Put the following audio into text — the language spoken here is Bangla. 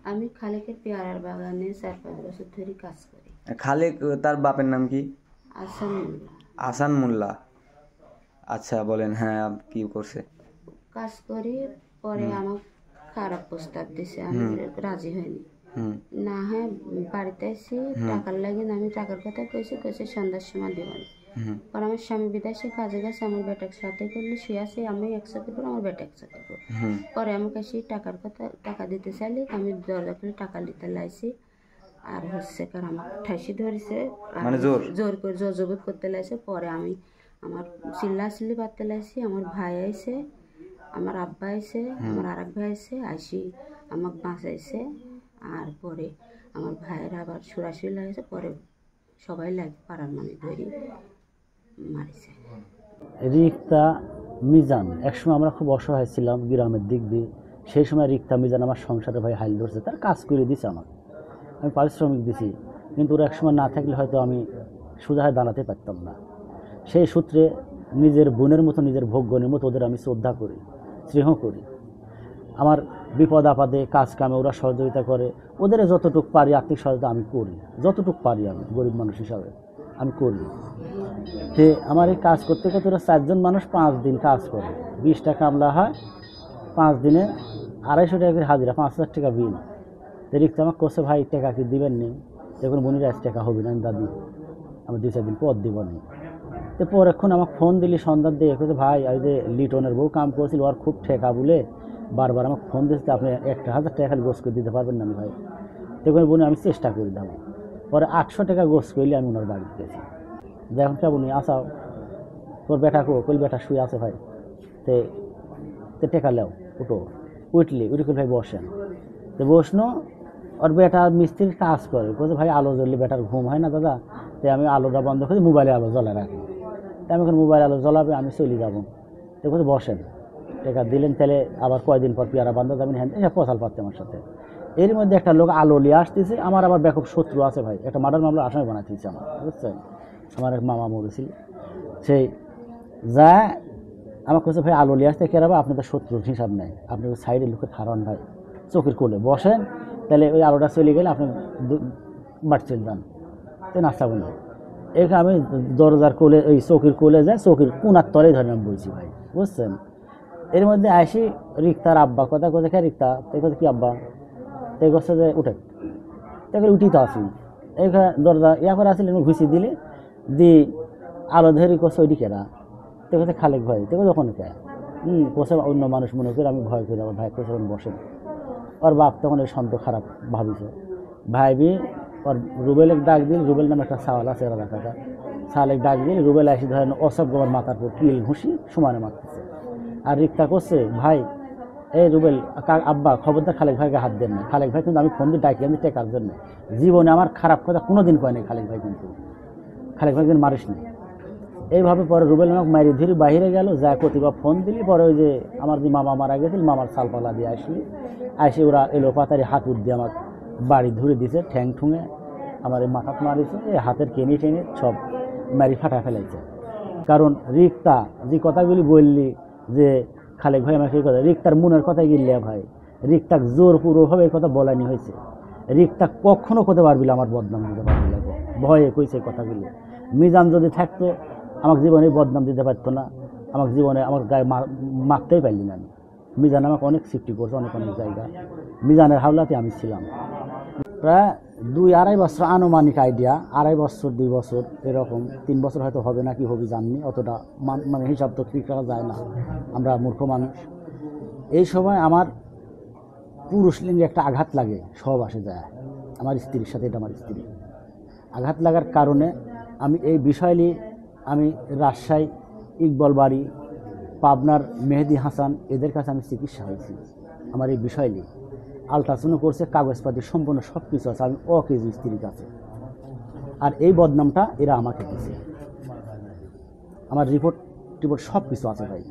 আমি খালেকের পেয়ারার বাগানে 4-5 বছর ধরে কাজ করি। খালেক তার বাপের নাম কি? আসান মোল্লা। আসান মোল্লা। আচ্ছা বলেন, হ্যাঁ কি করছে? কাজ করি, পরে আমার খারাপ প্রস্তাব দিছে, আমি রাজি হইনি। না হ্যাঁ বাড়িতে এসে টাকার লাগে, আমি টাকার কথা কইছে সন্ধ্যার সময় দেবেন। পরে আমার স্বামী বিদেশে কাজে গেছে, আমার বেটার সাথে করলে শুয়ে আছে, আমি একসাথে করবো, আমার বেটা একসাথে করবো। পরে আমার কাছে টাকার কথা টাকা দিতে চাইলে আমি দরজা খুলে টাকা দিতে লাইছি। আর হচ্ছে কারণ আমার ঠাইসি ধরেছে, মানে জোর করে জোর জবর করতে লাইছে। পরে আমি আমার চিল্লি পাততে লাইছি। আমার ভাই আইছে, আমার আব্বা আইছে, আমার আর এক ভাই আইছে, আইসি আমাকে বাঁচাইছে। আর পরে আমার ভাইয়ের আবার সুরাসুরি লাগেছে, পরে সবাই লাগে পাড়ার মানুষ ধরে মারিছে। রিক্তা মিজান, একসময় আমরা খুব অসহায় ছিলাম গ্রামের দিক দিয়ে। সেই সময় রিক্তা মিজান আমার সংসারে ভাই হাইল ধরছে, তার কাজ করে দিছে আমাকে, আমি পারিশ্রমিক দিছি, কিন্তু ওরা একসময় না থাকলে হয়তো আমি সোজা হয়ে দাঁড়াতে পারতাম না। সেই সূত্রে নিজের বোনের মতো, নিজের ভোগ্যনের মতো ওদের আমি শ্রদ্ধা করি, স্নেহ করি। আমার বিপদ আপদে কাজ কামে ওরা সহযোগিতা করে, ওদের যতটুকু পারি আর্থিক সহায়তা আমি করি, যতটুকু পারি আমি গরিব মানুষ হিসাবে আমি করি। যে আমার এই কাজ করতে করতে ওরা 4 জন মানুষ 5 দিন কাজ করে, 20 টাকা কামলা হয়, 5 দিনে 250 টাকা করে হাজিরা, 5000 টাকা বিল। তো রিক্তা আমাকে কোসে ভাই টাকা কি দিবেন নি? দেখুন বোনের 1 টাকা হবে না দাদি, আমি 2-4 দিন পর দিব নি। তো পরেক্ষণ আমাকে ফোন দিলি সন্ধ্যার দিয়ে, কোসে ভাই ওই যে লিটনের বউ কাম করছিল, ওর খুব ঠেকা বলে বারবার আমাকে ফোন দিচ্ছে, আপনি 1000 টাকা খালি গোস করে দিতে পারবেন না? আমি ভাই দেখুন বোনে আমি চেষ্টা করে দেব। পরে 800 টাকা গোস করলে আমি ওনার বাড়িতে গেছি। যখন কেমন আসাও তোর বেটা কইল, বেটা শুয়ে আছে ভাই, তে টেকা লেও, উঠো, উঠলি করে ভাই বসেন। তো বসনো, ওর বেটা মিস্ত্রির কাজ করে, বলছে ভাই আলো জ্বললে বেটার ঘুম হয় না দাদা, তাই আমি আলোটা বন্ধ করে মোবাইলে আলো জ্বলা রাখি। তাই আমি এখন মোবাইল আলো জ্বলাবে, আমি চলে যাবো। তো বলছে বসেন, টাকা দিলেন, তাহলে আবার কয়দিন পর পেয়ারা বান্ধা যাবেন, হ্যাঁ এসব পচাল পাচ্ছে আমার সাথে। এর মধ্যে একটা লোক আলো নিয়ে আসতেছে, আমার আবার ব্যাপক শত্রু আছে ভাই, একটা মার্ডার মামলা আসামি বানাতেছে আমার, বুঝছেন? আমার এক মামা মরেছিল, সেই যা আমার কাছে ভাই আলো নিয়ে আসতে কেরাবা, আপনি তো শত্রুর হিসাব নেই, আপনি ওই সাইডের লোকের খারান ভাই, চোখের কোলে বসেন, তাহলে ওই আলোটা চলে গেলে আপনি বাড়ি চলে যান, তো নাস্তা বলুন। এখানে আমি দরজার কোলে, ওই চৌকির কোলে যাই, চৌকির কোনার তলে ধরে আমি বলছি ভাই, বুঝছেন? এর মধ্যে আসি রিক্তার আব্বা কথা কোথায়, কে রিক্তা, তাই কথা কি আব্বা, তাই করছে যে উঠে, তাই করে উঠি তো আসি, এইখানে দরজা ইয়া করে আসলে ঘুষি দিলে দি আলো ধরি করছে ওইটি কেরা, তো কোথায় খালেক ভাই, তো যখন কে কোথায় অন্য মানুষ মনে করে, আমি ভয় করে আমার ভাই কোথায় বসেন। ওর বাপ তখন ওই সন্ত খারাপ ভাবিছে, ভাইবি ওর রুবেলের ডাক দিল, রুবেল নামে একটা সাওয়াল আছে এরা দেখা যায়, সাওয়ালের ডাক দিল, রুবেল আসি ধরেন অসব গোবর মাথার পর কিল ঘুষি সমানে মারতেছে। আর রিক্তা করছে ভাই, এই রুবেল আব্বা খবরদার খালেক ভাইকে হাত দেন না, খালেক ভাই কিন্তু আমি ফোন দিয়ে ডাকি আমি টেকার জন্য, জীবনে আমার খারাপ কথা কোনোদিন কয় নাই খালেক ভাই, কিন্তু খালেক ভাই কিন্তু মারিস নি। এইভাবে পরে রুবেল আমাকে মারি ধরে বাইরে গেল, যা প্রতিভা ফোন দিলি, পরে ওই যে আমার যে মামা মারা গেছিল, মামার সালপালা দিয়ে আসি ওরা এলো পাতারি হাত উঠ দিয়ে আমাকে বাড়ি ধরে দিছে, ঠ্যাং ঠুঙে আমার এই মাথা মারিছে, এই হাতের কেনি টেনে সব মারি ফাটা ফেলাইছে। কারণ রিক্তা যে কথাগুলি বললি যে খালেক ভাই আমাকে এই কথা, রিক্তার মনের কথাই গিললে ভাই, রিক্তাক জোর পুরোভাবে এই কথা বলানি হয়েছে। রিক্তা কখনো করতে পারবি আমার বদনাম দিতে পারবি না, ভয়ে কইছে কথাগুলি। মিজান যদি থাকতো আমাকে জীবনে বদনাম দিতে পারতো না, আমাকে জীবনে আমার গায়ে মারতেই পারলি না। আমি মিজান আমাকে অনেক সৃষ্টি করছে, অনেক অনেক জায়গা, মিজানের হাওলাতে আমি ছিলাম। প্রায় 2-2.5 বছর আনুমানিক আইডিয়া, 2.5 বছর 2 বছর এরকম, 3 বছর হয়তো হবে না, কি হবে জাননি, অতটা মানে হিসাব তো ঠিক করা যায় না, আমরা মূর্খ মানুষ। এই সময় আমার পুরুষ লিঙ্গে একটা আঘাত লাগে, সব আসে যায় আমার স্ত্রীর সাথে, এটা আমার স্ত্রী। আঘাত লাগার কারণে আমি এই বিষয় নিয়ে আমি রাজশাহী, ইকবল বাড়ি, পাবনার মেহেদি হাসান, এদের কাছে আমি চিকিৎসা হয়েছি আমার এই বিষয় নিয়ে। আলট্রাসাউন্ড করছে, কাগজপাতি সম্পূর্ণ সব কিছু আছে, আমি অকেজি স্ত্রীর কাছে। আর এই বদনামটা এরা আমাকে দিচ্ছে, আমার রিপোর্ট সব কিছু আছে ভাই।